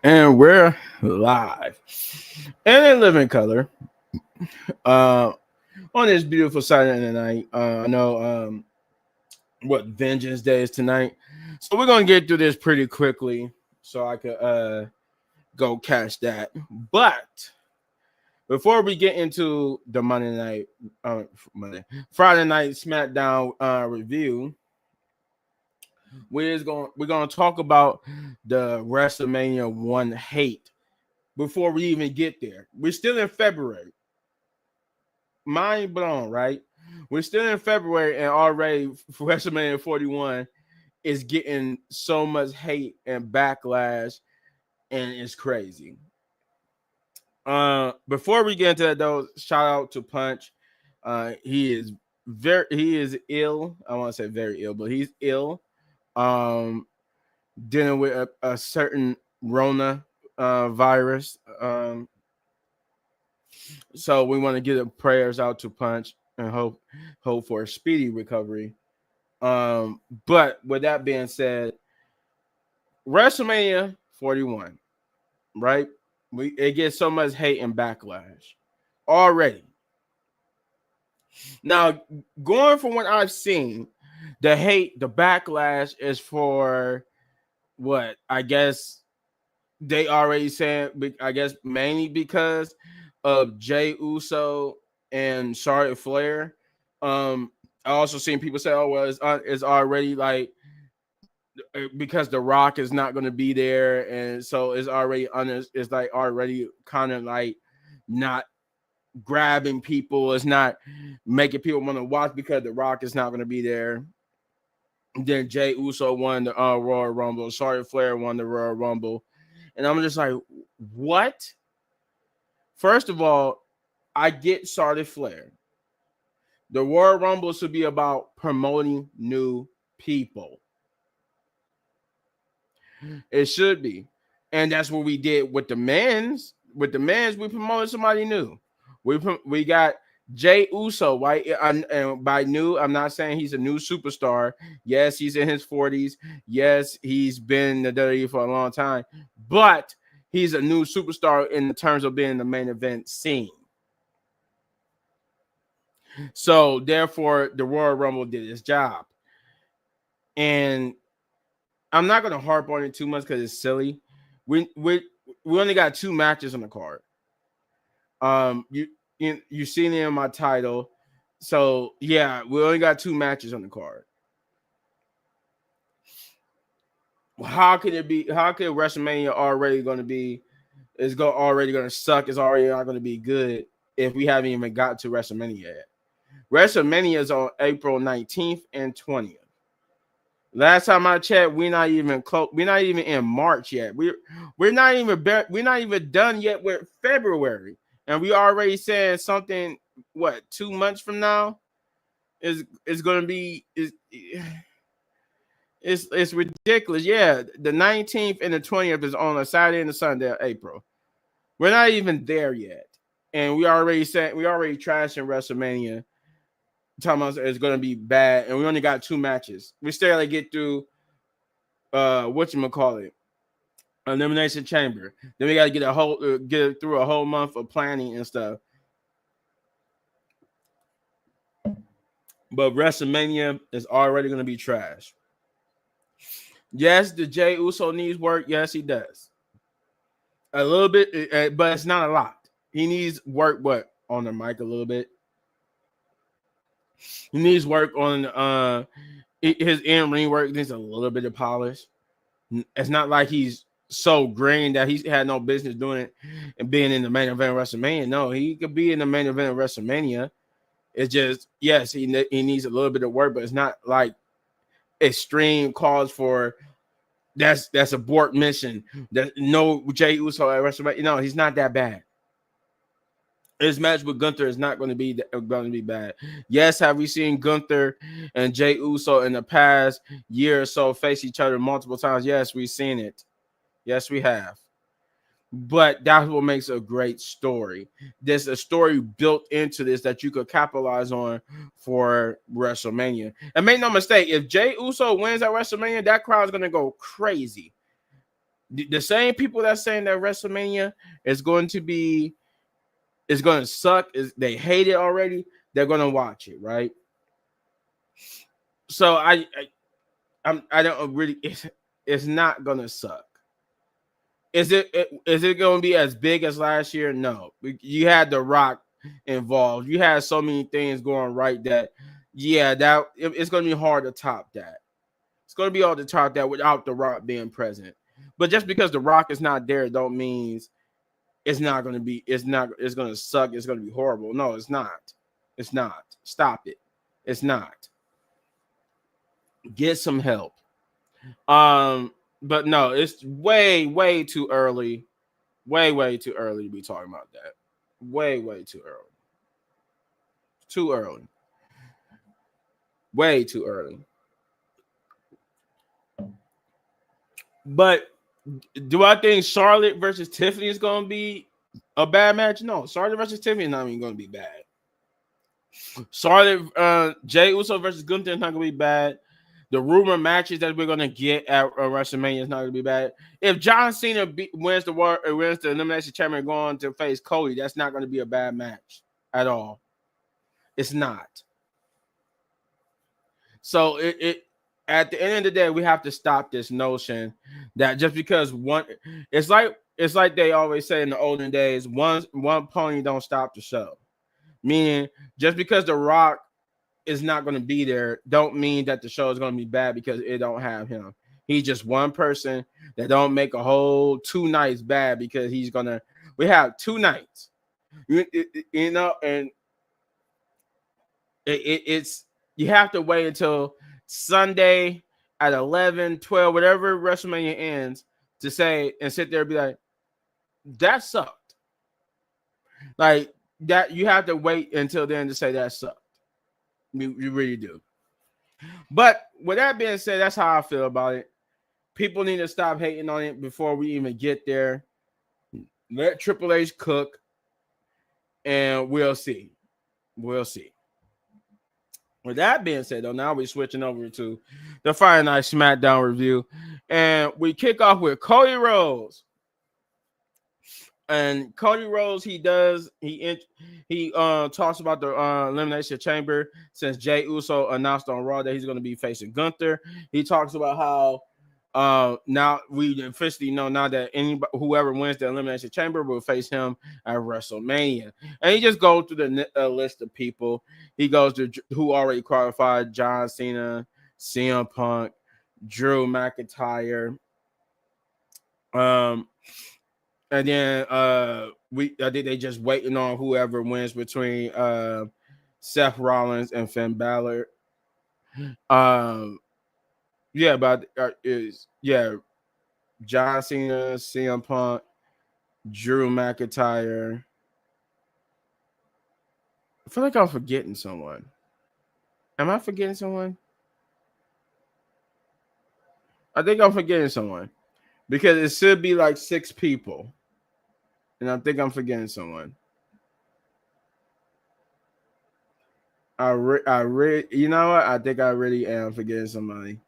And we're live and in living color uh, on this beautiful Saturday night. I know what Vengeance Day is tonight. So we're going to get through this pretty quickly so I could go catch that. But before we get into the Friday Night Smackdown review, we're gonna talk about the WrestleMania 1 hate before we even get there. We're still in February. Mind blown, right? We're still in February and already WrestleMania 41 is getting so much hate and backlash, and it's crazy. Before we get into that though, shout out to Punch. He is ill. I want to say very ill, but he's ill. Dealing with a certain Rona virus. So we want to give the prayers out to Punch and hope for a speedy recovery. But with that being said, WrestleMania 41, right? It gets so much hate and backlash already. Now, going from what I've seen, the hate, the backlash is for what I guess they already said. I guess mainly because of Jey Uso and Charlotte Flair. I also seen people say, "Oh, well, it's already like because The Rock is not going to be there, and so it's already it's like already kind of like not grabbing people. It's not making people want to watch because The Rock is not going to be there." Then Jey Uso won the Royal Rumble. Charlotte Flair won the Royal Rumble, and I'm just like, what? First of all, I get Charlotte Flair. The Royal Rumble should be about promoting new people. It should be. And that's what we did with the men's. With the men's, we promoted somebody new. We got Jey Uso, right? And by new, I'm not saying he's a new superstar. Yes, he's in his 40s. Yes, he's been in the WWE for a long time. But he's a new superstar in terms of being the main event scene. So, therefore, the Royal Rumble did its job. And I'm not going to harp on it too much because it's silly. We only got 2 matches on the card. You seen it in my title. So, yeah, we only got 2 matches on the card. How could WrestleMania already going to be already going to suck? It's already not going to be good if we haven't even got to WrestleMania yet. WrestleMania is on April 19th and 20th. Last time I checked, we're not even close. We're not even in March yet. We're not even done yet with February, and we already said something. What 2 months from now is going to be it's ridiculous. Yeah, the 19th and the 20th is on a Saturday and a Sunday of April. We're not even there yet, and we already trashing WrestleMania. Talking about it's going to be bad, and we only got 2 matches. We still got to get through whatchamacallit, Elimination Chamber. Then we got to get through a whole month of planning and stuff. But WrestleMania is already going to be trash. Yes, the Jey Uso needs work. Yes, he does. A little bit, but it's not a lot. He needs work, on the mic a little bit. He needs work on his in-ring work. Needs a little bit of polish. It's not like he's so green that he's had no business doing it and being in the main event of WrestleMania. No, he could be in the main event of WrestleMania. It's just, yes, he needs a little bit of work, but it's not like extreme cause for that's abort mission. That no Jey Uso at WrestleMania. No, he's not that bad. His match with Gunther is not going to be bad. Yes, have we seen Gunther and Jey Uso in the past year or so face each other multiple times? Yes, we've seen it. Yes, we have. But that's what makes a great story. There's a story built into this that you could capitalize on for WrestleMania. And make no mistake, if Jey Uso wins at WrestleMania, that crowd's going to go crazy. The same people that's saying that WrestleMania is going to suck, is they hate it already, they're going to watch it, right? So I don't really, it's not going to suck. Is it going to be as big as last year? No. You had The Rock involved. You had so many things going right that, yeah, it's going to be hard to top that. It's going to be hard to top that without The Rock being present. But just because The Rock is not there, don't means it's not going to be. It's going to suck. It's going to be horrible. No, it's not. It's not. Stop it. It's not. Get some help. But no, it's way too early. Way too early to be talking about that. Way too early. Too early. Way too early. But do I think Charlotte versus Tiffany is going to be a bad match? No, Charlotte versus Tiffany is not even going to be bad. Charlotte, Jey Uso versus Gunther is not going to be bad. The rumor matches that we're going to get at WrestleMania is not going to be bad. If John Cena wins the Elimination Champion going to face Cody, that's not going to be a bad match at all. It's not. So it at the end of the day, we have to stop this notion that just because it's like they always say in the olden days, one pony don't stop the show. Meaning, just because The Rock is not going to be there, don't mean that the show is going to be bad because it don't have him. He's just one person that don't make a whole 2 nights bad because we have 2 nights, you know, and it's you have to wait until Sunday at 11, 12, whatever WrestleMania ends to say and sit there and be like, that sucked. Like that, you have to wait until then to say that sucked. You really do. But with that being said, that's how I feel about it. People need to stop hating on it before we even get there. Let Triple H cook, and we'll see. We'll see. With that being said, though, now we're switching over to the Friday Night Smackdown review, and we kick off with Cody Rhodes. And Cody Rhodes, he talks about the Elimination Chamber since Jey Uso announced on Raw that he's going to be facing Gunther. He talks about how now we officially know now that whoever wins the Elimination Chamber will face him at WrestleMania. And he just goes through the list of people. He goes to who already qualified: John Cena, CM Punk, Drew McIntyre. And then I think they just waiting on whoever wins between Seth Rollins and Finn Balor. Yeah, but John Cena, CM Punk, Drew McIntyre. I feel like I'm forgetting someone. Am I forgetting someone? I think I'm forgetting someone because it should be like 6 people. And I think I'm forgetting someone. You know what? I think I really am forgetting somebody.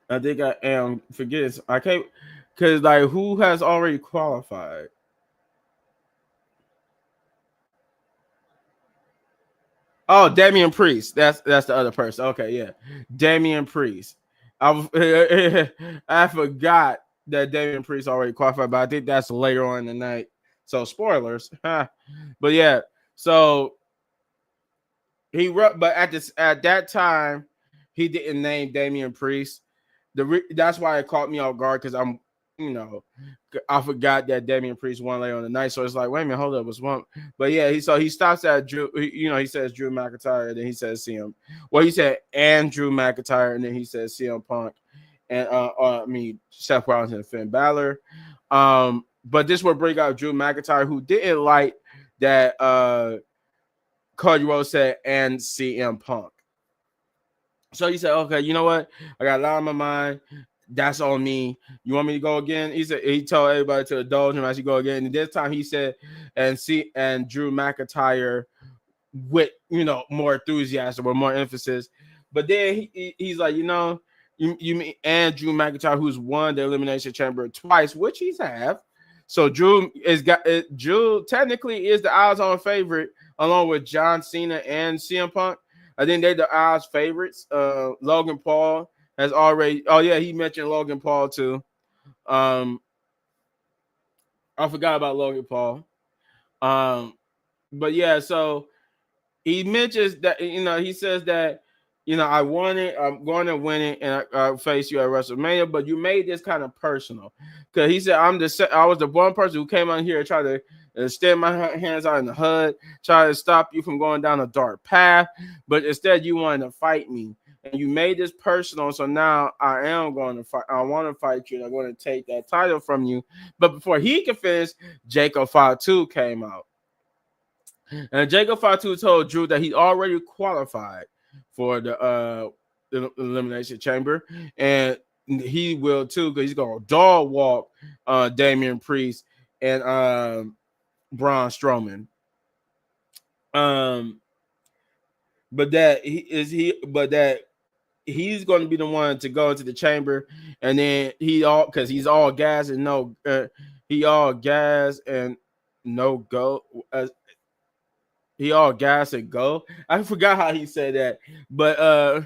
I think I am forgetting. I can't, because like who has already qualified? Oh, Damian Priest. That's the other person. Okay, yeah, Damian Priest. I forgot that Damian Priest already qualified, but I think that's later on in the night. So spoilers. But yeah, so but at that time he didn't name Damian Priest. That's why it caught me off guard because I forgot that Damian Priest won later on the night. So it's like, wait a minute, hold up, was one. But yeah, he stops at Drew. He says Drew McIntyre, and then he says CM. Well, he said Drew McIntyre, and then he says CM Punk, and Seth Rollins and Finn Balor. But this will bring out Drew McIntyre, who didn't like that Cody Rhodes said and CM Punk. So he said, okay, you know what? I got a lot on my mind. That's on me. You want me to go again? He told everybody to indulge him as he go again. And this time he said, and Drew McIntyre with more enthusiasm or more emphasis. But then he's like, you mean and Drew McIntyre, who's won the Elimination Chamber twice, which he's have. So Drew technically is the odds-on favorite, along with John Cena and CM Punk. I think they're the odds favorites. Logan Paul has already. Oh yeah, he mentioned Logan Paul too. I forgot about Logan Paul. But yeah, so he mentions that he says that I won it, I'm going to win it, and I face you at WrestleMania. But you made this kind of personal because he said I was the one person who came on here and tried to extend my hands out in the HUD, try to stop you from going down a dark path, but instead you wanted to fight me. And you made this personal, so now I am going to fight. I want to fight you, and I'm going to take that title from you. But before he could finish, Jacob Fatu came out. And Jacob Fatu told Drew that he already qualified for the Elimination Chamber, and he will too because he's going to dog walk Damian Priest and Braun Strowman. But that he's going to be the one to go into the chamber, and then because he's all gas and no he all gas and no go. He all gas and go. I forgot how he said that, but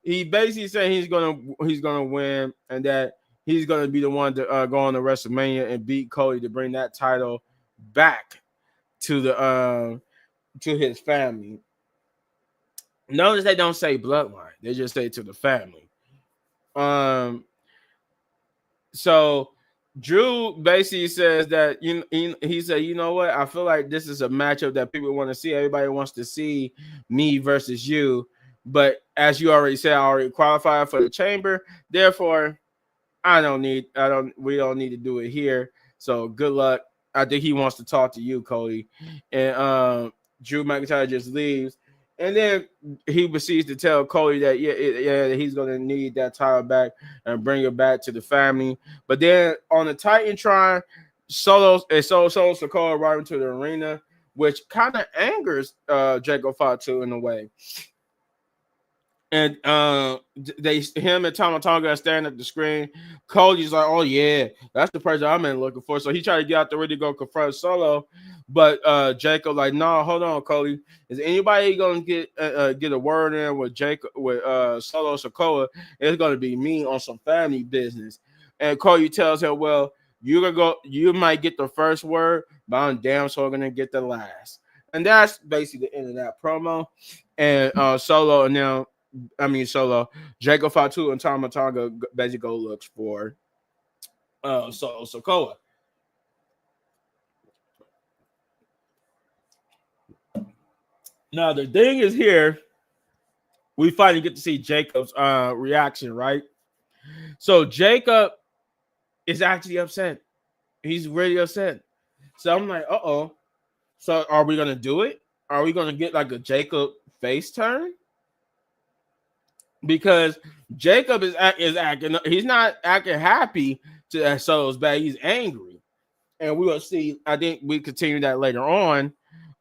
he basically said he's gonna win, and that he's gonna be the one to go on to WrestleMania and beat Cody to bring that title back to the to his family. Notice they don't say bloodline; they just say to the family. So Drew basically says that he said, you know what? I feel like this is a matchup that people want to see. Everybody wants to see me versus you. But as you already said, I already qualified for the chamber. Therefore, we don't need to do it here. So good luck. I think he wants to talk to you, Cody. And Drew McIntyre just leaves. And then he proceeds to tell Cody that he's going to need that title back and bring it back to the family. But then on the Titantron, Solo Sikoa right into the arena, which kind of angers Jacob Fatu in a way. And him and Tama Tonga are staring at the screen. Cody's like, oh yeah, that's the person I'm looking for. So he tried to get out the ring to go confront Solo, but Jacob like, no, hold on, Cody. Is anybody gonna get a word in with Solo Sikoa? It's gonna be me on some family business. And Cody tells him, well, you might get the first word, but I'm damn sure gonna get the last. And that's basically the end of that promo. And Solo, Jacob Fatu and Tama Tonga basically go looks for Solo Sikoa. Now the thing is here, we finally get to see Jacob's reaction, right? So Jacob is actually upset. He's really upset. So I'm like, uh-oh. So are we gonna do it? Are we gonna get like a Jacob face turn? Because Jacob is acting, he's not acting happy to that Solo's bad. He's angry. And we will see, I think we continue that later on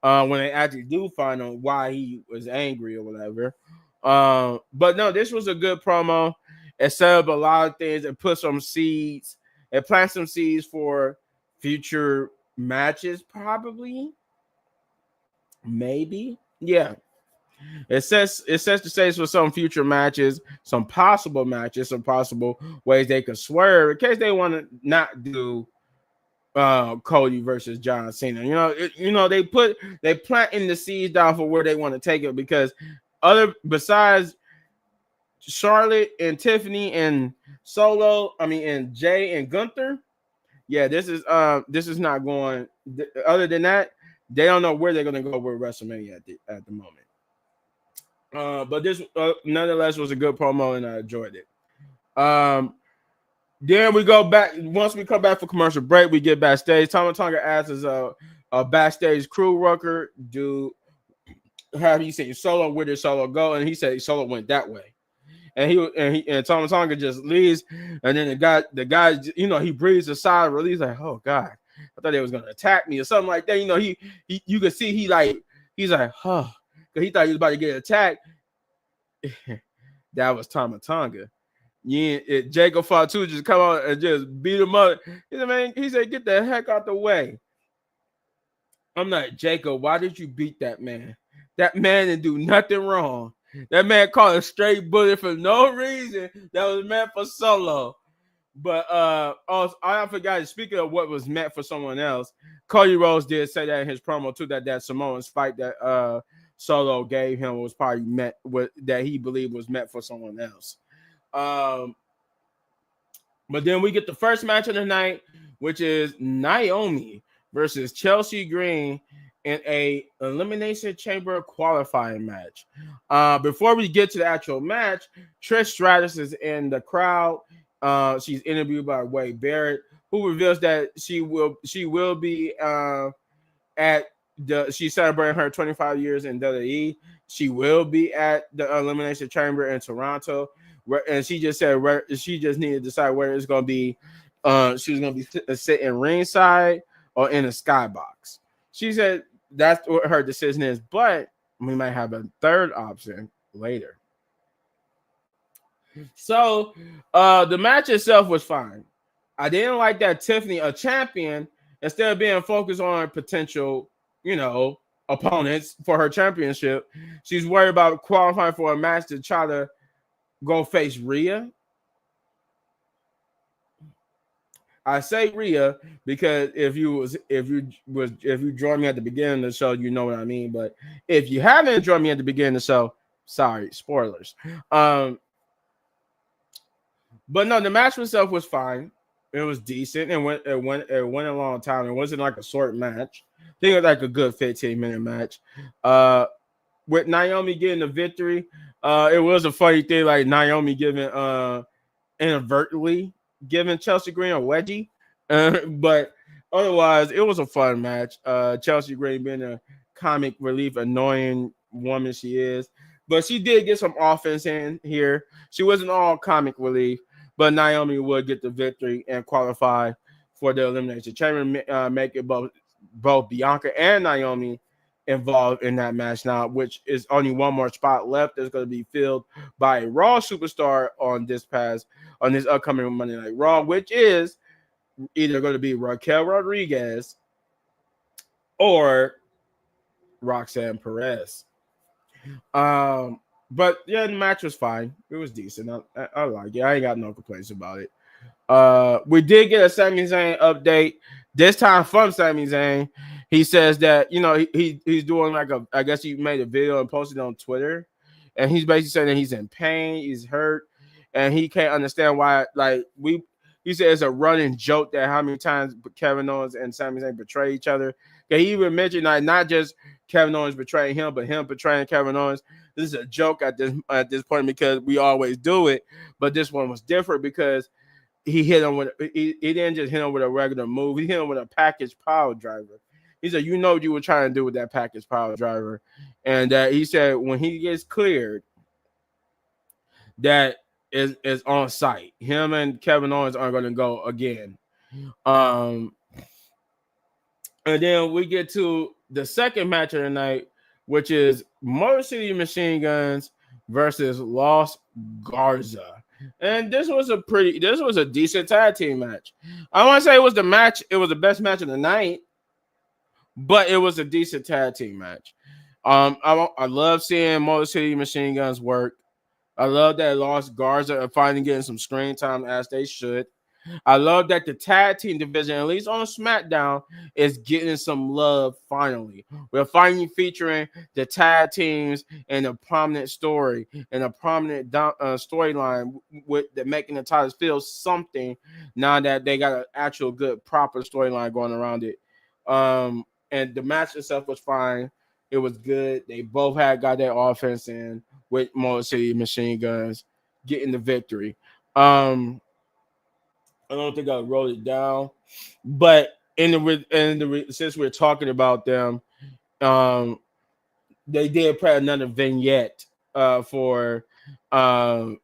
when they actually do find out why he was angry or whatever. But no, this was a good promo. It set up a lot of things. It put some seeds. It planted some seeds for future matches, probably. Maybe. Yeah. It sets the stage for some future matches, some possible matches, some possible ways they could swerve in case they want to not do Cody versus John Cena. They planting the seeds down for where they want to take it, because besides Charlotte and Tiffany and Solo, and Jay and Gunther, yeah, this is not going. Other than that, they don't know where they're going to go with WrestleMania at the moment. But this nonetheless was a good promo, and I enjoyed it. Then we go back. Once we come back for commercial break, we get backstage. Tama Tonga asks a backstage crew worker, have you seen Solo? Where did Solo go? And he said Solo went that way. And Tama Tonga just leaves. And then the guy, he breathes a sigh of relief, like, oh God, I thought they was gonna attack me or something like that. You could see he's like, huh. Because he thought he was about to get attacked. That was Tama Tonga. Jacob Fatu just come out and just beat him up. He said, man, get the heck out the way. I'm like, Jacob, why did you beat that man? That man didn't do nothing wrong. That man caught a straight bullet for no reason that was meant for Solo. But also, I forgot, speaking of what was meant for someone else, Cody Rhodes did say that in his promo too, that Samoan's fight that Solo gave him was probably meant with that he believed was meant for someone else. But then we get the first match of the night, which is Naomi versus Chelsea Green in a Elimination Chamber qualifying match. Before we get to the actual match, Trish Stratus is in the crowd. She's interviewed by Wade Barrett, who reveals that she will be she's celebrating her 25 years in WWE. She will be at the Elimination Chamber in Toronto, and she just said she just needed to decide whether it's going to be she was going to be sitting ringside or in a skybox. She said that's what her decision is, but we might have a third option later. So the match itself was fine. I didn't like that Tiffany, a champion, instead of being focused on potential, opponents for her championship, she's worried about qualifying for a match to try to go face Rhea. I say Rhea because if you joined me at the beginning of the show, you know what I mean. But if you haven't joined me at the beginning of the show, sorry, spoilers. But no, the match itself was fine. It was decent. It went a long time. It wasn't like a short match. I think it was like a good 15-minute match. With Naomi getting the victory, it was a funny thing. Like Naomi inadvertently giving Chelsea Green a wedgie, but otherwise it was a fun match. Chelsea Green being a comic relief, annoying woman she is, but she did get some offense in here. She wasn't all comic relief, but Naomi would get the victory and qualify for the Elimination Chamber, make it both Bianca and Naomi involved in that match now, which is only one more spot left that's going to be filled by a Raw superstar on this upcoming Monday Night Raw, which is either going to be Raquel Rodriguez or Roxanne Perez. But yeah, the match was fine. It was decent. I like it. I ain't got no complaints about it. We did get a Sami Zayn update, this time from Sami Zayn. He says that, he's doing I guess he made a video and posted it on Twitter, and he's basically saying that he's in pain, he's hurt, and he can't understand why. He said it's a running joke that how many times Kevin Owens and Sami Zayn betray each other. He even mentioned not just Kevin Owens betraying him, but him betraying Kevin Owens. This is a joke at this point because we always do it, but this one was different because he hit him he didn't just hit him with a regular move. He hit him with a package power driver. He said, what you were trying to do with that package power driver. And he said when he gets cleared, that is on site. Him and Kevin Owens aren't going to go again. And then we get to the second match of the night, which is Motor City Machine Guns versus Los Garza. And this was a decent tag team match. I want to say it was the best match of the night, but it was a decent tag team match. I love seeing Motor City Machine Guns work. I love that Los Garza are finally getting some screen time as they should. I love that the tag team division, at least on SmackDown, is getting some love finally. We're finally featuring the tag teams in a prominent story and a prominent storyline with making the titles feel something now that they got an actual good, proper storyline going around it. And the match itself was fine. It was good. They both got their offense in with Motor City Machine Guns getting the victory. I don't think I wrote it down, but since we're talking about them, they did put another vignette for the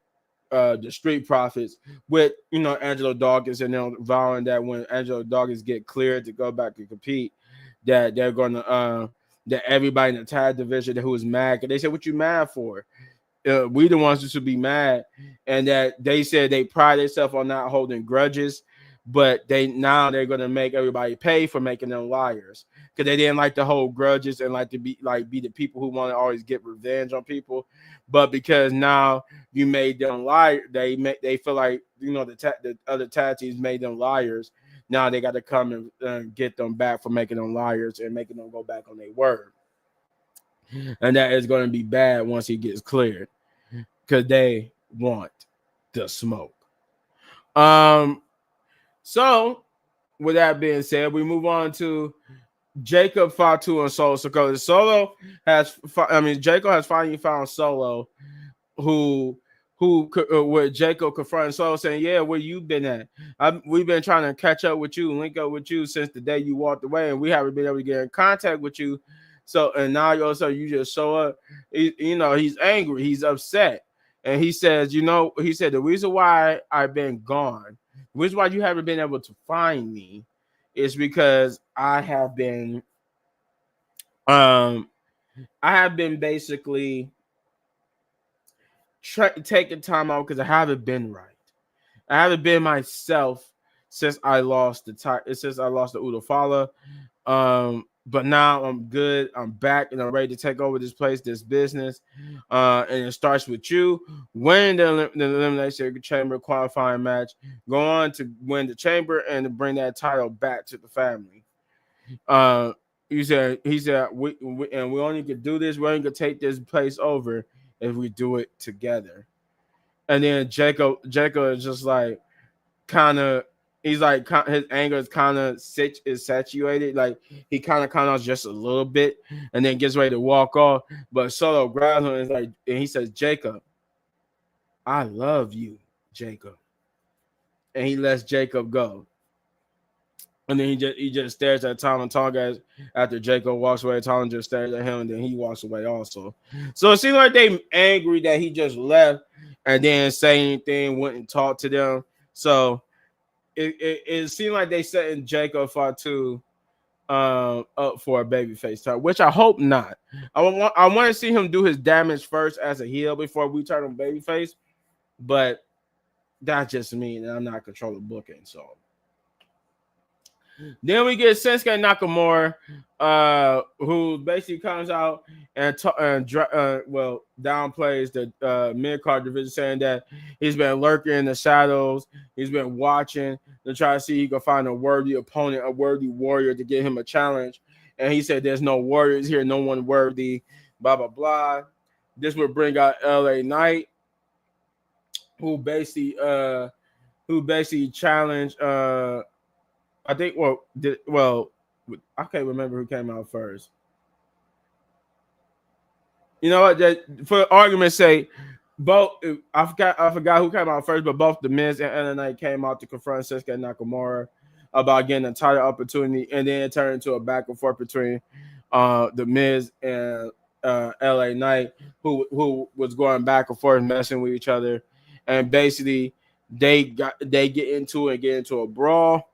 Street Profits with Angelo Dawkins, and they're vowing that when Angelo Dawkins get cleared to go back and compete, that they're gonna that everybody in the tag division who was mad, and they said, "What you mad for?" we the ones who should be mad, and that they said they pride themselves on not holding grudges, but they're gonna make everybody pay for making them liars because they didn't like to hold grudges and like to be the people who want to always get revenge on people, but because now you made them lie, they feel like the other tag teams made them liars. Now they got to come and get them back for making them liars and making them go back on their word, and that is going to be bad once he gets cleared because they want the smoke. So with that being said, we move on to Jacob, Fatu, and Solo Sikoa. Jacob has finally found Solo, who with Jacob confronting Solo, saying, "Yeah, where you been at? We've been trying to catch up with you, link up with you since the day you walked away, and we haven't been able to get in contact with you. So, and now you just show up. He's angry, he's upset, and he says, he said the reason why I've been gone, the reason why you haven't been able to find me, is because I have been basically taking time out because I haven't been right. I haven't been myself since I lost the Udafala. But now I'm good. I'm back and I'm ready to take over this place, this business. And it starts with you winning the Elimination Chamber qualifying match, go on to win the Chamber and to bring that title back to the family. He said, we only could do this. We only could take this place over if we do it together. And then Jacob is just like he's like his anger is kind of saturated. Like he kind of just a little bit, and then gets ready to walk off. But Solo grabs him and he says, "Jacob, I love you, Jacob," and he lets Jacob go. And then he just stares at Tom and Tonga after Jacob walks away. Tom just stares at him, and then he walks away also. So it seems like they angry that he just left and didn't say anything, wouldn't talk to them. So it seemed like they setting Jacob Fatu up for a babyface turn, which I hope not. I want to see him do his damage first as a heel before we turn him babyface, but that's just me, and I'm not controlling booking. So then we get Shinsuke Nakamura, who basically comes out and downplays the mid-card division, saying that he's been lurking in the shadows. He's been watching to try to see if he can find a worthy opponent, a worthy warrior to get him a challenge. And he said, "There's no warriors here, no one worthy." Blah blah blah. This would bring out LA Knight, who basically challenged. I think. I can't remember who came out first. You know what? For argument's sake, both I forgot who came out first, but both the Miz and LA Knight came out to confront Shinsuke Nakamura about getting a title opportunity, and then it turned into a back and forth between the Miz and LA Knight, who was going back and forth, messing with each other, and basically they get into a brawl.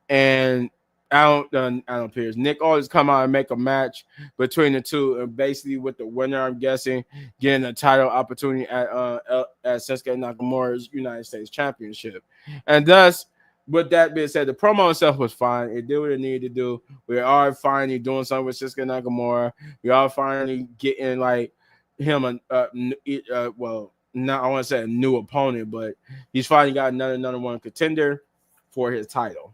And Adam Pearce, Nick always come out and make a match between the two, and basically with the winner, I'm guessing, getting a title opportunity at Shinsuke Nakamura's United States Championship. And thus, with that being said, the promo itself was fine. It did what it needed to do. We are finally doing something with Shinsuke Nakamura. We are finally getting like him I want to say a new opponent, but he's finally got another one contender for his title.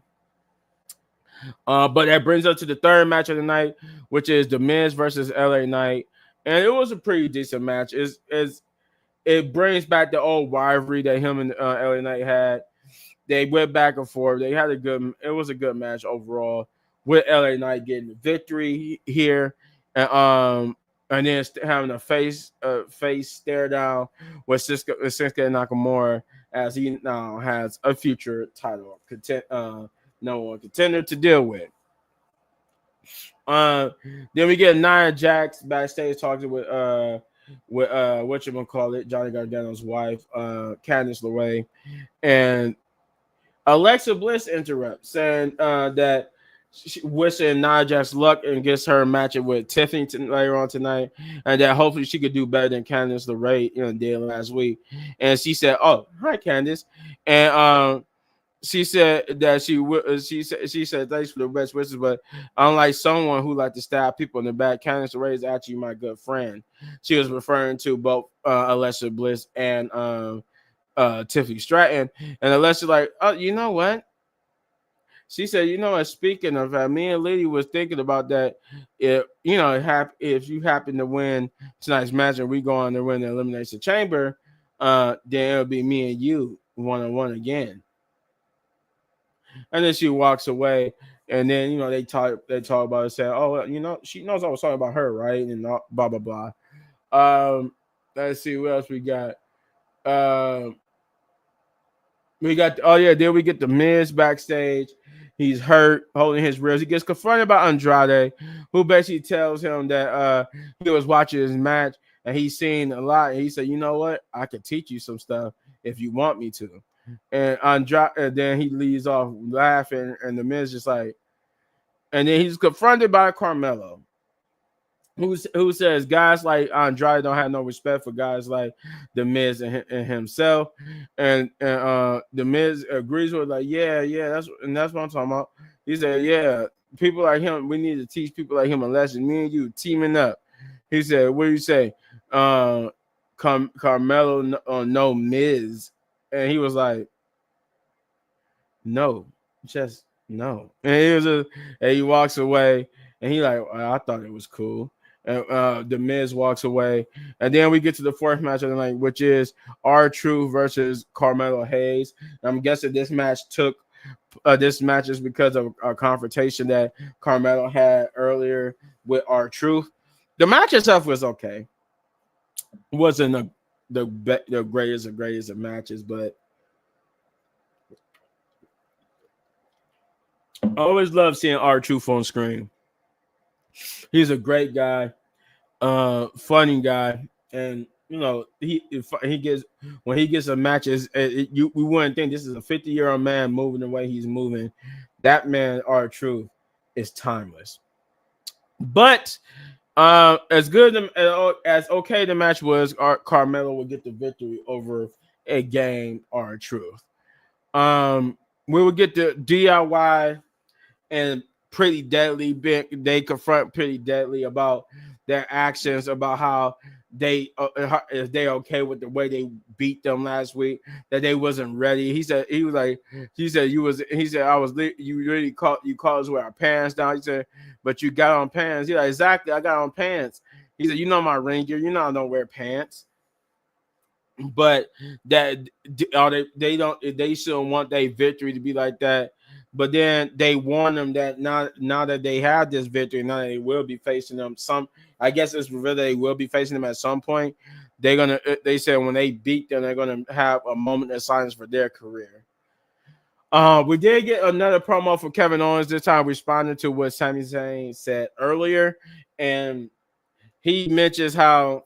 But that brings us to the third match of the night, which is The Miz versus LA Knight. And it was a pretty decent match. It brings back the old rivalry that him and LA Knight had. They went back and forth. It was a good match overall, with LA Knight getting the victory here. And then having a face stare down with Shinsuke Nakamura, as he now has a future title contender to deal with. Then we get Nia Jax backstage talking with whatchamacallit, Johnny Gargano's wife, Candice LeRae, and Alexa Bliss interrupts, saying that wishing Nia Jax luck and gets her matching with Tiffany later on tonight, and that hopefully she could do better than Candice LeRae did last week. And she said, "Oh, hi, Candice," and she said that she said thanks for the best wishes, but unlike someone who like to stab people in the back, Candice LeRae is actually my good friend. She was referring to both Alexa Bliss and Tiffany Stratton, and Alexa like, oh, you know what? She said, you know, speaking of that, me and Liddy was thinking about that. If if you happen to win tonight's match and we go on to win the Elimination Chamber, then it'll be me and you 1-on-1 again. And then she walks away, and then they talk about it, saying, oh, she knows I was talking about her, right? And blah blah blah. Let's see what else we got. Then we get the Miz backstage. He's hurt, holding his ribs. He gets confronted by Andrade, who basically tells him that he was watching his match and he's seen a lot. And he said, you know what? I could teach you some stuff if you want me to. And then he leaves off laughing, and the Miz just like, and then he's confronted by Carmelo, who says guys like Andrade don't have no respect for guys like the Miz and himself, and the Miz agrees with like, yeah, that's what I'm talking about. He said, yeah, people like him, we need to teach people like him a lesson. Me and you teaming up. He said, what do you say? Carmelo no Miz, and he was like, no, just no. And he walks away, and he like, I thought it was cool. And the Miz walks away, and then we get to the fourth match of the night, which is R-Truth versus Carmelo Hayes. I'm guessing this match is because of a confrontation that Carmelo had earlier with R-Truth. The match itself was okay. It wasn't the greatest of matches, but I always love seeing R-Truth on screen. He's a great guy, funny guy, and he gets when he gets a matches. We wouldn't think this is a 50-year-old man moving the way he's moving. That man, R-Truth, is timeless. But as good as okay the match was, Carmelo will get the victory over a game R-Truth. We will get the DIY and Pretty Deadly. They confront Pretty Deadly about their actions, about how if they okay with the way they beat them last week, that they wasn't ready. He said you really called us with our pants down. He said, but you got on pants. He's like, exactly, I got on pants. He said, my ring gear, I don't wear pants. But that they shouldn't want their victory to be like that. But then they warn them that now that they have this victory, now that they will be facing them. I guess it's revealed that they will be facing them at some point. They said when they beat them, they're gonna have a moment of silence for their career. We did get another promo from Kevin Owens, this time responding to what Sami Zayn said earlier, and he mentions how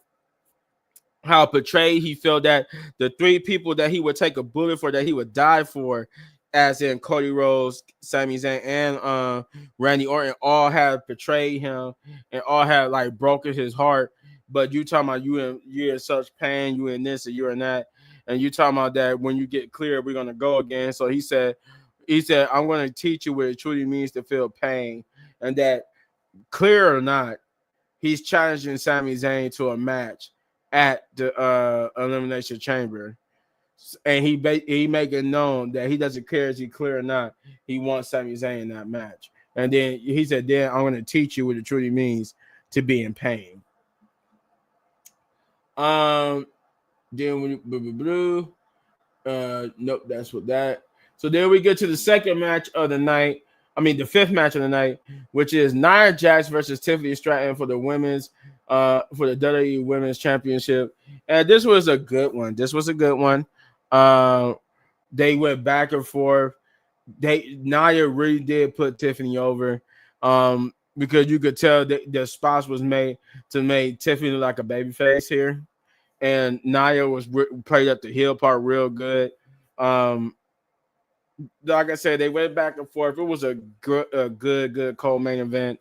betrayed he felt that the three people that he would take a bullet for, that he would die for, as in Cody Rhodes, Sami Zayn, and Randy Orton, all have betrayed him and all have like broken his heart. But you talking about you're in such pain, you in this and you're in that, and you talking about that when you get clear, we're gonna go again. So he said, I'm gonna teach you what it truly means to feel pain, and that clear or not, he's challenging Sami Zayn to a match at the Elimination Chamber. And he making known that he doesn't care if he clear or not. He wants Sami Zayn in that match. And then he said, then I'm going to teach you what it truly means to be in pain. Then nope, that's what that. So then we get to the second match of the night. The fifth match of the night, which is Nia Jax versus Tiffany Stratton for the women's for the WWE Women's Championship. And this was a good one. They went back and forth. Nia really did put Tiffany over, because you could tell that the spots was made to make Tiffany look like a baby face here, and Nia was played up the heel part real good. like I said, they went back and forth. It was a good co-main event.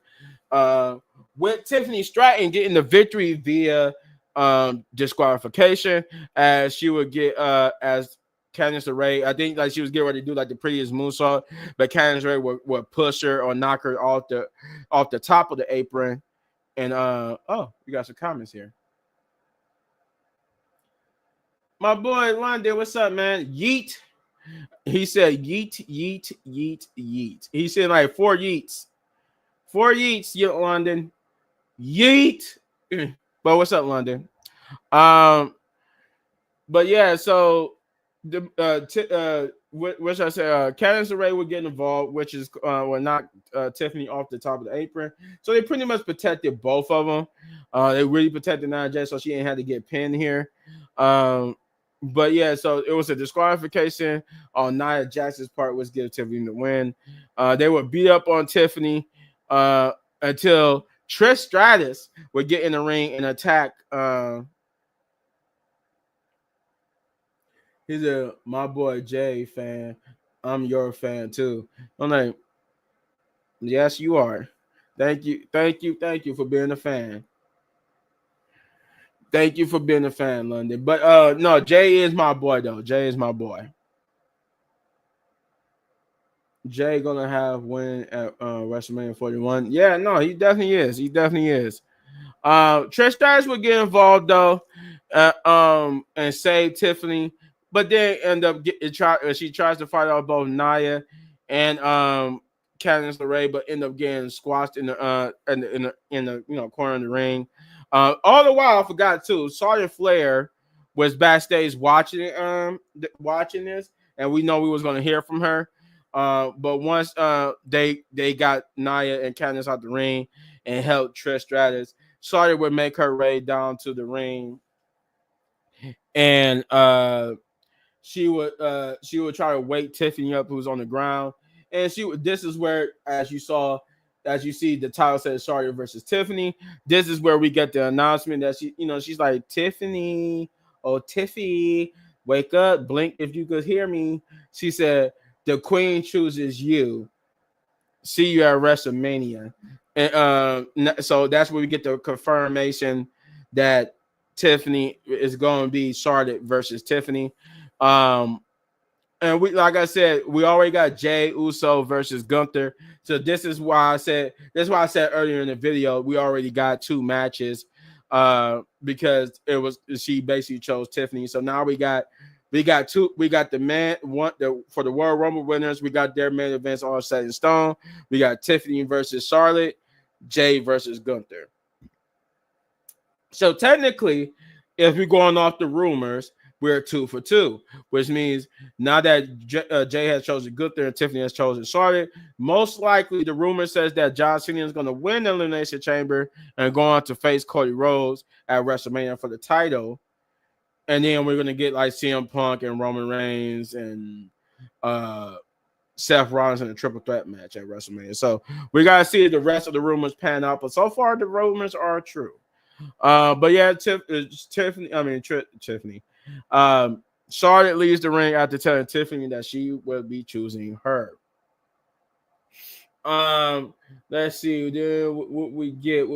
Uh, with Tiffany Stratton getting the victory via disqualification, as she would get as Candice LeRae. I think like she was getting ready to do like the prettiest moonsault, but Candice LeRae would push her or knock her off the top of the apron. And oh, we got some comments here. My boy London, what's up, man? Yeet. He said yeet, yeet, yeet, yeet. He said like 4 yeets. 4 yeets, you London. Yeet. But what's up, London? But yeah, so the what should I say? Candice LeRae would get involved, which is will knock Tiffany off the top of the apron. So they pretty much protected both of them. They really protected Nia Jax, so she ain't had to get pinned here. But yeah, so it was a disqualification on Nia Jax's part, which gives Tiffany the win. They would beat up on Tiffany until Trish Stratus would get in the ring and attack. He's a my boy Jay fan. I'm your fan too. I'm like, yes, you are. Thank you for being a fan. Thank you for being a fan, London. But no, Jay is my boy though. Jay is my boy. Jay gonna have win at WrestleMania 41. Yeah, no, he definitely is. He definitely is. Trish Stratus would get involved though, and save Tiffany, but then end up she tries to fight off both Nia and Candice LeRae, but end up getting squashed in the corner of the ring. All the while, I forgot too. Sergeant Flair was backstage watching this, and we know we was gonna hear from her. But once they got Nia and Candice out the ring and helped Trish Stratus, Sergeant would make her way down to the ring, and she would try to wake Tiffany up, who's on the ground, and this is where, as you see, the title says Sergeant versus Tiffany. This is where we get the announcement that she's like, Tiffany, oh Tiffy, wake up, blink if you could hear me. She said, the queen chooses you. See you at WrestleMania. And so that's where we get the confirmation that Tiffany is going to be Charlotte versus Tiffany. And we, like I said, we already got Jay Uso versus Gunther. So this is why I said earlier in the video, we already got 2 matches because she basically chose Tiffany. So now we got two. We got for the Royal Rumble winners. We got their main events all set in stone. We got Tiffany versus Charlotte, Jay versus Gunther. So technically, if we're going off the rumors, we're 2 for 2, which means now that Jay has chosen Gunther and Tiffany has chosen Charlotte, most likely the rumor says that John Cena is going to win the Elimination Chamber and go on to face Cody Rhodes at WrestleMania for the title. And then we're going to get like CM Punk and Roman Reigns and Seth Rollins in a triple threat match at WrestleMania. So we got to see the rest of the rumors pan out. But so far, the rumors are true. But yeah, Tiffany. Charlotte leaves the ring after telling Tiffany that she will be choosing her. Let's see. Then what we get.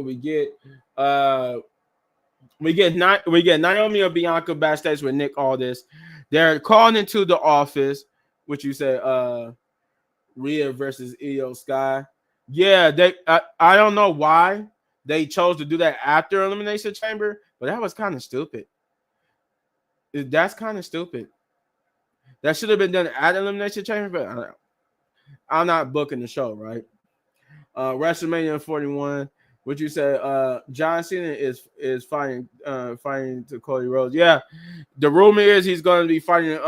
We get Naomi and Bianca backstage with Nick Aldis. They're calling into the office, which you said, Rhea versus Io Sky. Yeah, I don't know why they chose to do that after Elimination Chamber, but that was kind of stupid. That's kind of stupid. That should have been done at Elimination Chamber, but I'm not booking the show, right? WrestleMania 41. What you said, John Cena is fighting to Cody Rhodes. Yeah, the rumor is he's going to be fighting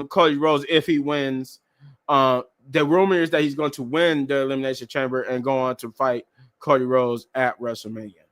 Cody Rhodes if he wins. The rumor is that he's going to win the Elimination Chamber and go on to fight Cody Rhodes at WrestleMania.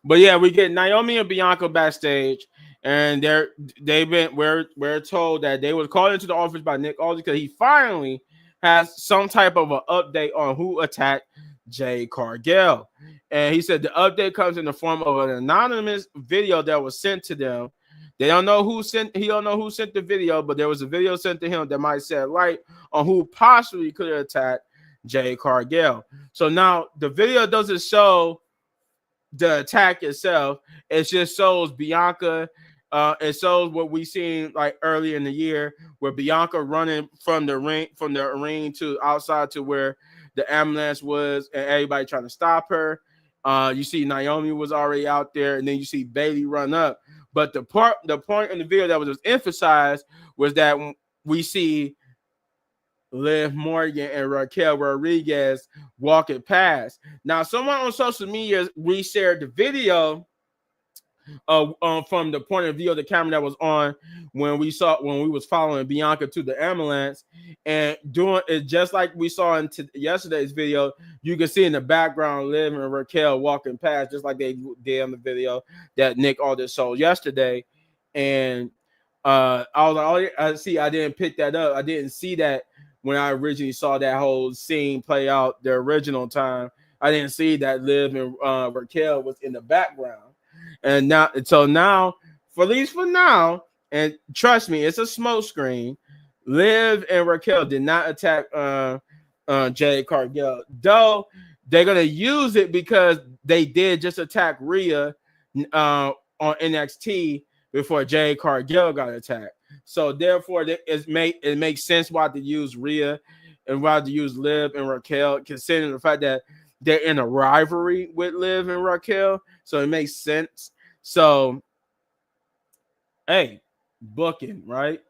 But yeah, we get Naomi and Bianca backstage, and we're told that they were called into the office by Nick Aldis because he finally has some type of an update on who attacked Jade Cargill. And he said the update comes in the form of an anonymous video that was sent to them They don't know who sent. He don't know who sent the video, but there was a video sent to him that might shed light on who possibly could have attacked Jade Cargill. So now the video doesn't show the attack itself. It just shows Bianca. It shows what we seen like early in the year, where Bianca running from the ring to outside to where the ambulance was, and everybody trying to stop her. You see Naomi was already out there, and then you see Bayley run up. But the point in the video that was emphasized was that we see Liv Morgan and Raquel Rodriguez walking past. Now, someone on social media reshared the video from the point of view of the camera that was on when we was following Bianca to the ambulance, and doing it just like we saw in yesterday's video. You can see in the background Liv and Raquel walking past, just like they did on the video that Nick Aldis showed yesterday. And I was like, oh, I didn't pick that up. I didn't see that when I originally saw that whole scene play out the original time. I didn't see that Liv and Raquel was in the background. And now, for at least for now, and trust me, it's a smoke screen. Liv and Raquel did not attack Jade Cargill, though they're gonna use it because they did just attack Rhea on NXT before Jade Cargill got attacked. So therefore, it makes sense why to use Rhea and why to use Liv and Raquel, considering the fact that they're in a rivalry with Liv and Raquel. So it makes sense. So, hey, booking, right?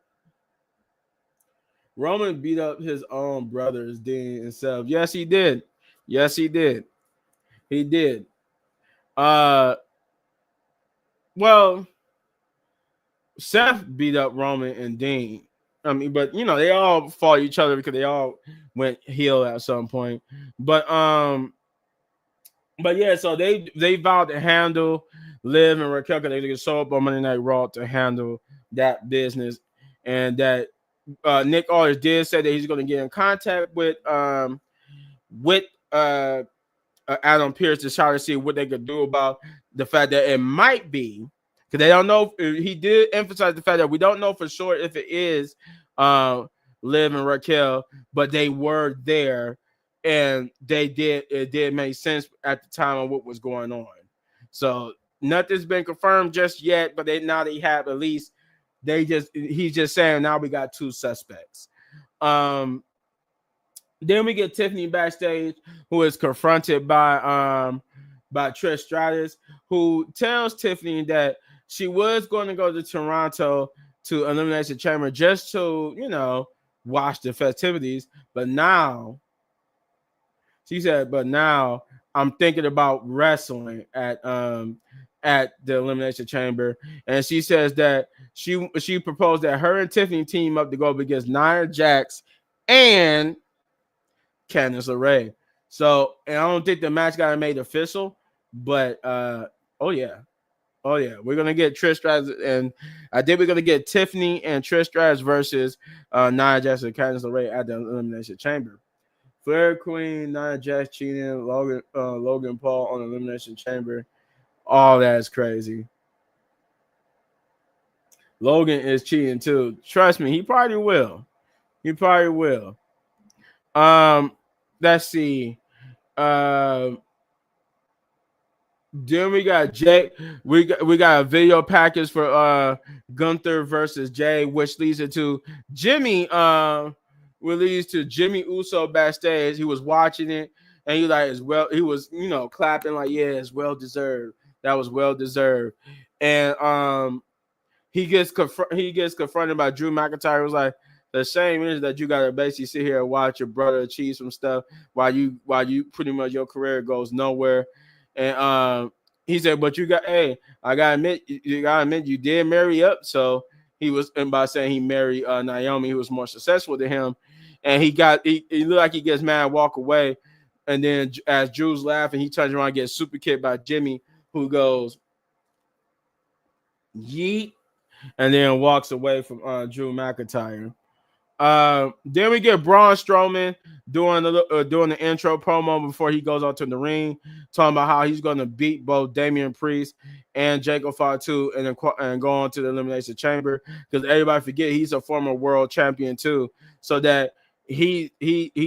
Roman beat up his own brothers, Dean himself. Yes, he did. Yes, he did. He did. Well, Seth beat up Roman and Dean. I mean, but they all fought each other because they all went heel at some point. But yeah, so they vowed to handle Liv and Raquel because they could show up on Monday Night Raw to handle that business, and that Nick Aldis did say that he's going to get in contact with Adam Pearce to try to see what they could do about the fact that it might be, because they don't know. He did emphasize the fact that we don't know for sure if it is Liv and Raquel, but they were there, and it did make sense at the time of what was going on. So nothing's been confirmed just yet, but they have at least he's just saying now we got two suspects. Then we get Tiffany backstage, who is confronted by Trish Stratus, who tells Tiffany that she was going to go to Toronto to Elimination Chamber just to, watch the festivities. But now, she said, now I'm thinking about wrestling at the Elimination Chamber. And she says that she proposed that her and Tiffany team up to go up against Nia Jax and Candice LeRae. So, and I don't think the match got made official, but oh yeah, we're gonna get Trish Stratus, and I think we're gonna get Tiffany and Trish Stratus versus Nia Jax and Candice LeRae at the Elimination Chamber. Flair Queen, Nia Jax cheating, Logan Paul on the Elimination Chamber. All that is crazy. Logan is cheating too. Trust me, he probably will. Let's see. Then we got Jay. We got a video package for Gunther versus Jay, which leads into Jimmy. Leads to Jimmy Uso backstage. He was watching it, and he was clapping like, yeah, it's well deserved. That was well deserved. And he gets confronted by Drew McIntyre. It was like, the shame is that you gotta basically sit here and watch your brother achieve some stuff while you pretty much your career goes nowhere. And he said, but I gotta admit, you did marry up. So he was, and by saying he married Naomi, who was more successful than him. And he looked like he gets mad and walk away. And then as Drew's laughing, he turns around and gets super kicked by Jimmy, who goes, yeet, and then walks away from Drew McIntyre. Then we get Braun Strowman doing the intro promo before he goes out to the ring, talking about how he's going to beat both Damian Priest and Jacob Fatu and go on to the Elimination Chamber, because everybody forget he's a former world champion too, so that he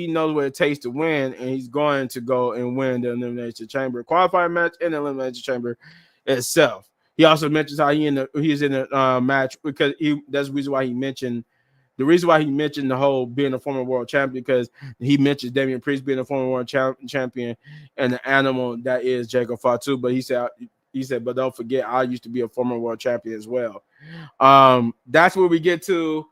knows what it takes to win, and he's going to go and win the Elimination Chamber qualifying match and the Elimination Chamber itself. He also mentions how he's in a match because that's the reason why he mentioned. The reason why he mentioned the whole being a former world champion, because he mentions Damian Priest being a former world champion and the animal that is Jacob Fatu. But he said, but don't forget, I used to be a former world champion as well. That's where we get to.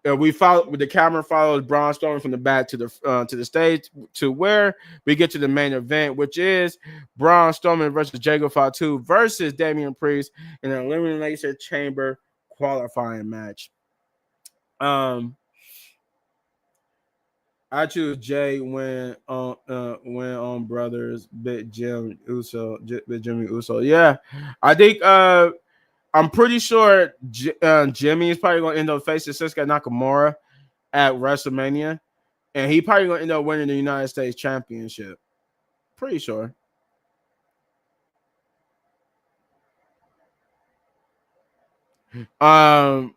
We follow with the camera follows Braun Strowman from the back to the stage to where we get to the main event, which is Braun Strowman versus Jacob Fatu versus Damian Priest in an Elimination Chamber qualifying match. I choose Jay when on brothers Big Jimmy Uso. Yeah, I think I'm pretty sure Jimmy is probably going to end up facing Shinsuke Nakamura at WrestleMania, and he probably going to end up winning the United States Championship. Pretty sure. But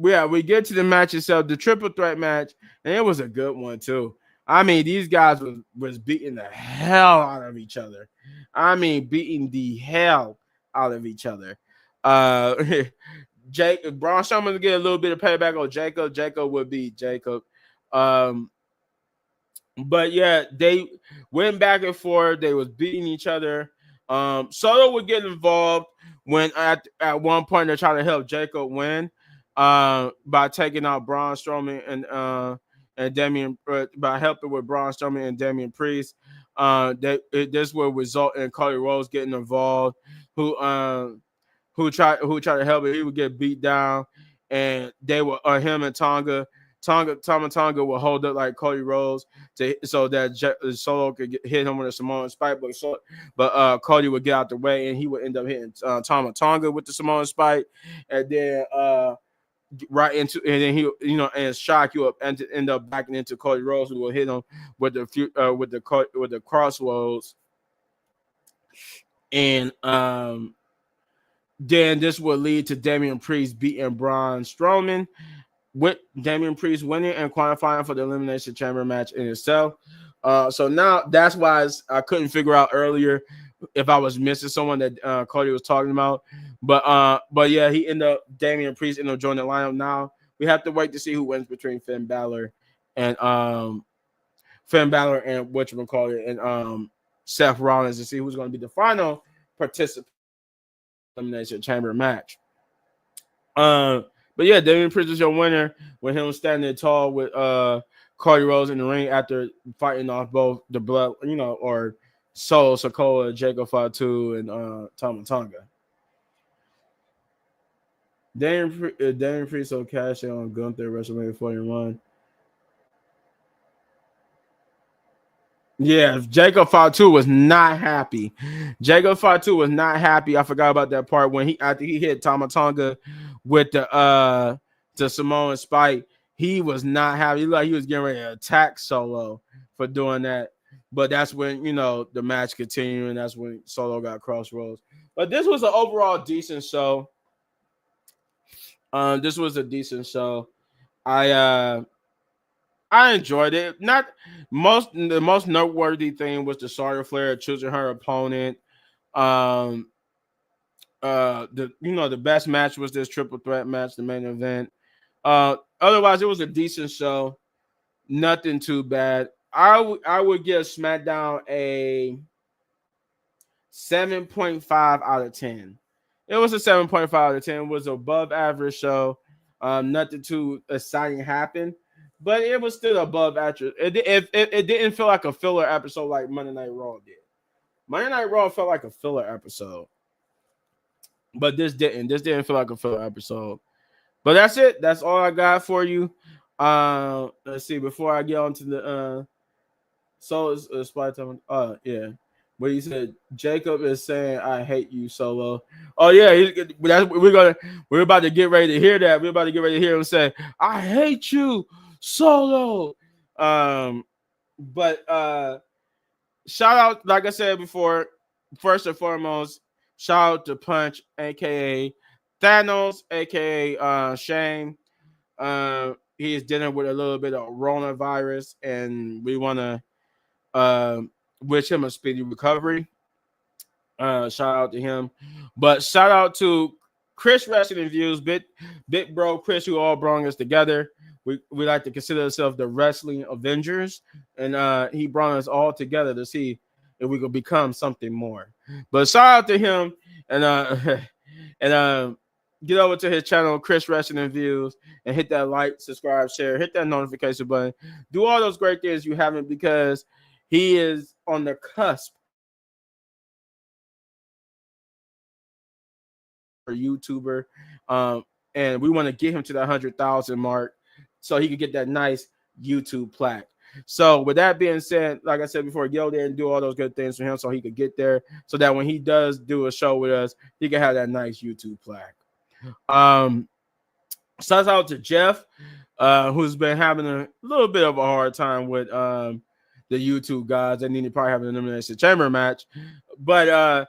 yeah, we get to the match itself, the triple threat match, and it was a good one too. I mean, these guys was beating the hell out of each other. I mean, beating the hell out of each other. Braun Strowman to get a little bit of payback on Jacob. Jacob would be Jacob. But yeah, they went back and forth. They was beating each other. Soto would get involved when at one point they're trying to help Jacob win by taking out Braun Strowman and Damian by helping with Braun Strowman and Damian Priest. This will result in Cody Rhodes getting involved, who tried to help it. He would get beat down, and they were him and Tonga will hold up like Cody Rhodes so that Solo could hit him with a Samoan spike, but Cody would get out the way, and he would end up hitting Tonga with the Samoan spike, and then right into, and then he and shock you up and end up backing into Cody Rhodes, who will hit him with the crossroads, and then this will lead to Damian Priest beating Braun Strowman, with Damian Priest winning and qualifying for the Elimination Chamber match in itself. So now that's why I couldn't figure out earlier if I was missing someone that Cody was talking about. But yeah, Damian Priest ended up joining the lineup. Now we have to wait to see who wins between Finn Balor and whatchamacallit and Seth Rollins, to see who's going to be the final participant in the Elimination Chamber match. But yeah, Damian Priest is your winner with him standing tall with Cody Rhodes in the ring after fighting off both the blood, or Solo Sikoa, Jacob Fatu, and Tama Tonga. Damian Priest will cash in on Gunther WrestleMania 41. Yeah, Jacob Fatu was not happy. I forgot about that part when after he hit Tama Tonga with the Samoan spike. He was not happy. Like he was getting ready to attack Solo for doing that. But that's when the match continued, and that's when Solo got crossroads. But this was an overall decent show. This was a decent show. I enjoyed it. The most noteworthy thing was the Charlotte Flair choosing her opponent. The best match was this triple threat match, the main event. Otherwise, it was a decent show. Nothing too bad. I would give SmackDown a 7.5 out of 10. It was a 7.5 out of 10. It was above average show. Nothing too exciting happened, but it was still above average. It didn't feel like a filler episode like Monday Night Raw did. Monday Night Raw felt like a filler episode, but this didn't. This didn't feel like a filler episode. But that's it. That's all I got for you. Let's see. Before I get on to the Spy Time. Yeah. But he said Jacob is saying I hate you, Solo. Oh yeah, we're about to get ready to hear that. We're about to get ready to hear him say I hate you, Solo. Um, but shout out, like I said before, first and foremost, shout out to Punch, aka Thanos, aka Shane. He is dealing with a little bit of coronavirus, and we want to wish him a speedy recovery. Shout out to him, but shout out to Chris Wrestling Views, bit bro Chris, who all brought us together. We like to consider ourselves the Wrestling Avengers, and he brought us all together to see if we could become something more. But shout out to him, and and get over to his channel, Chris Wrestling Views, and hit that like, subscribe, share, hit that notification button, do all those great things you haven't, because he is on the cusp YouTuber, and we want to get him to that 100,000 mark so he could get that nice YouTube plaque. So with that being said, like I said before, go there and do all those good things for him so he could get there, so that when he does do a show with us, he can have that nice YouTube plaque. Shout out to Jeff, who's been having a little bit of a hard time with the YouTube guys. They need to probably have an elimination chamber match, but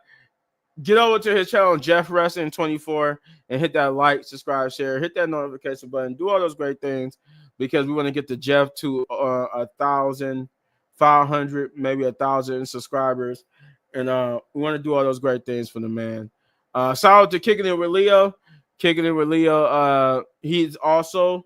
get over to his channel, Jeff Wrestling 24, and hit that like, subscribe, share, hit that notification button, do all those great things, because we want to get the Jeff to 1,500, maybe 1,000 subscribers, and we want to do all those great things for the man. Shout out to Kicking It with Leo. Kicking It with Leo. He's also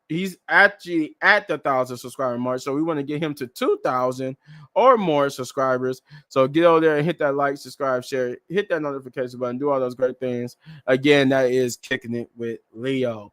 he's actually at the 1,000 subscriber mark, so we want to get him to 2,000 or more subscribers. So get over there and hit that like, subscribe, share, hit that notification button, do all those great things. Again, that is Kicking It with Leo.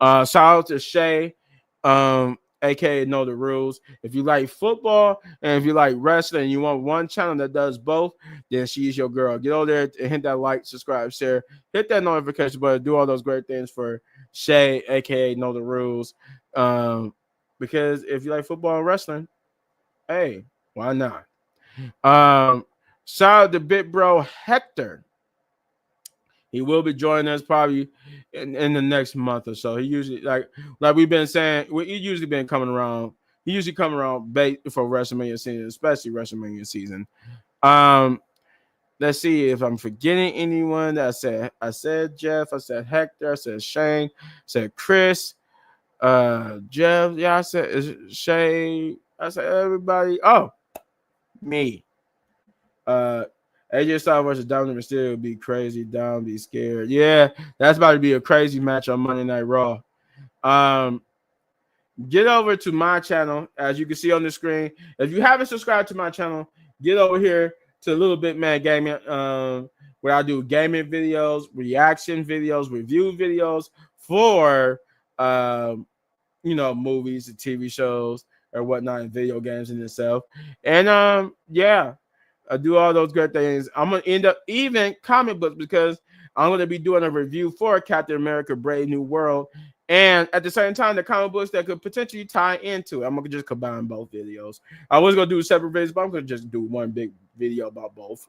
Shout out to Shay, aka Know the Rules. If you like football and if you like wrestling and you want one channel that does both, then she's your girl. Get over there and hit that like, subscribe, share, hit that notification button, do all those great things for Shay, aka Know the Rules. Because if you like football and wrestling, hey, why not? Shout out to Bit Bro Hector. He will be joining us probably in the next month or so. He usually, like we've been saying, he usually been coming around. He usually come around for WrestleMania season, especially WrestleMania season. Let's see if I'm forgetting anyone. I said Jeff, I said Hector, I said Shane, I said Chris, Jeff. Yeah, I said Shay. I said everybody. Oh, me. AJ Styles versus Dominic Mysterio would be crazy. Dom be scared. Yeah, that's about to be a crazy match on Monday Night Raw. Get over to my channel, as you can see on the screen. If you haven't subscribed to my channel, get over here to Little Bit Man Gaming, where I do gaming videos, reaction videos, review videos for movies and TV shows or whatnot, and video games in itself. And yeah, I do all those good things. I'm gonna end up even comic books, because I'm gonna be doing a review for Captain America: Brave New World, and at the same time, the comic books that could potentially tie into it. I'm gonna just combine both videos. I was gonna do separate videos, but I'm gonna just do one big video about both.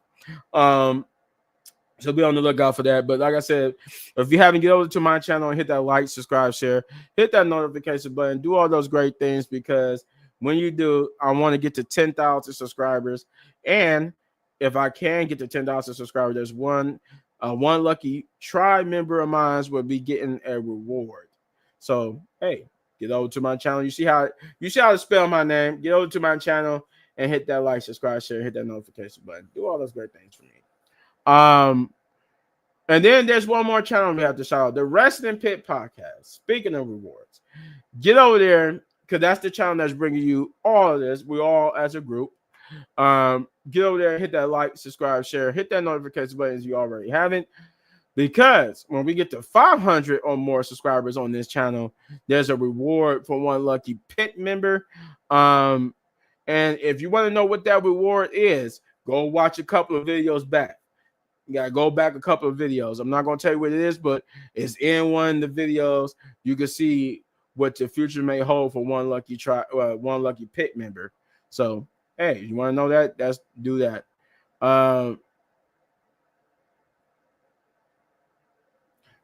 So be on the lookout for that. But like I said, if you haven't, get over to my channel and hit that like, subscribe, share, hit that notification button, do all those great things, because when you do, I want to get to 10,000 subscribers. And if I can get to 10,000 subscribers, there's one lucky tribe member of mine will be getting a reward. So hey, get over to my channel. You see how to spell my name. Get over to my channel and hit that like, subscribe, share, hit that notification button. Do all those great things for me. And then there's one more channel we have to shout out, the Wrestling Pit Podcast. Speaking of rewards, get over there, because that's the channel that's bringing you all of this. We all as a group. Get over there and hit that like, subscribe, share, hit that notification button if you already haven't. Because when we get to 500 or more subscribers on this channel, there's a reward for one lucky pit member. And if you want to know what that reward is, go watch a couple of videos back. You gotta go back a couple of videos. I'm not gonna tell you what it is, but it's in one of the videos. You can see what the future may hold for one lucky pit member. So Hey, you want to know that? That's do that. Um,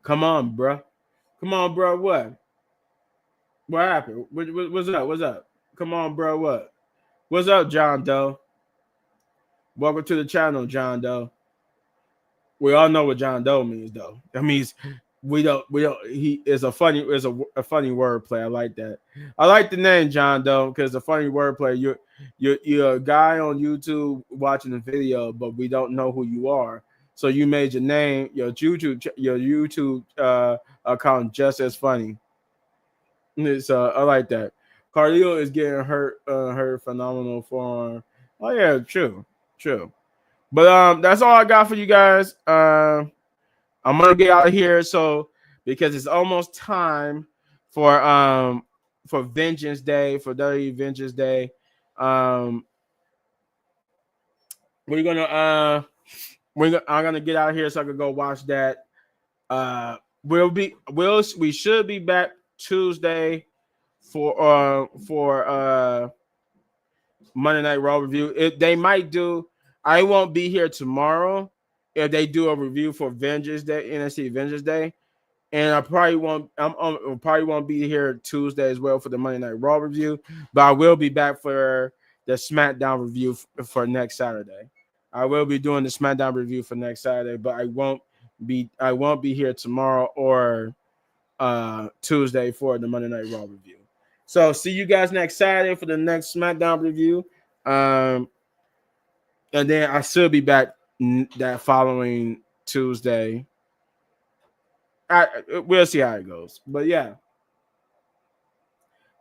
come on, bro. Come on, bro. What happened? What's up? What's up? Come on, bro. What? What's up, John Doe? Welcome to the channel, John Doe. We all know what John Doe means, though. That means we don't. He is a funny a funny wordplay. I like that. I like the name John Doe because a funny wordplay. You're a guy on YouTube watching the video, but we don't know who you are. So you made your name, your YouTube account just as funny. So I like that. Carlito is getting hurt phenomenal form. Oh yeah, true. But that's all I got for you guys. I'm gonna get out of here so because it's almost time for Vengeance Day, for WWE Vengeance Day. We're gonna I'm gonna get out of here so I can go watch that. We should be back Tuesday for Monday Night Raw review. They might do. I won't be here tomorrow if they do a review for Vengeance Day, NXT Vengeance Day, and I probably won't. Probably won't be here Tuesday as well for the Monday Night Raw review, but I will be back for the SmackDown review for next Saturday. I will be doing the SmackDown review for next Saturday, but I won't be here tomorrow or Tuesday for the Monday Night Raw review. So see you guys next Saturday for the next SmackDown review. And then I should be back that following Tuesday. We'll see how it goes. But yeah.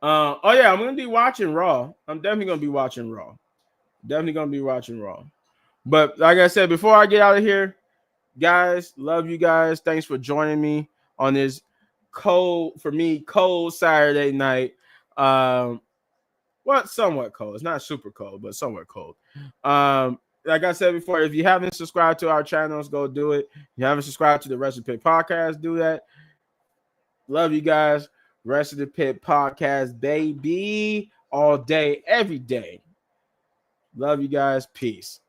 Oh yeah, I'm gonna be watching Raw. I'm definitely gonna be watching Raw. But like I said, before I get out of here, guys, love you guys. Thanks for joining me on this cold Saturday night. Somewhat cold. It's not super cold, but somewhat cold. Like I said before, if you haven't subscribed to our channels, go do it. If you haven't subscribed to the Rest of the Pit podcast, do that. Love you guys. Rest of the Pit podcast, baby. All day, every day. Love you guys. Peace.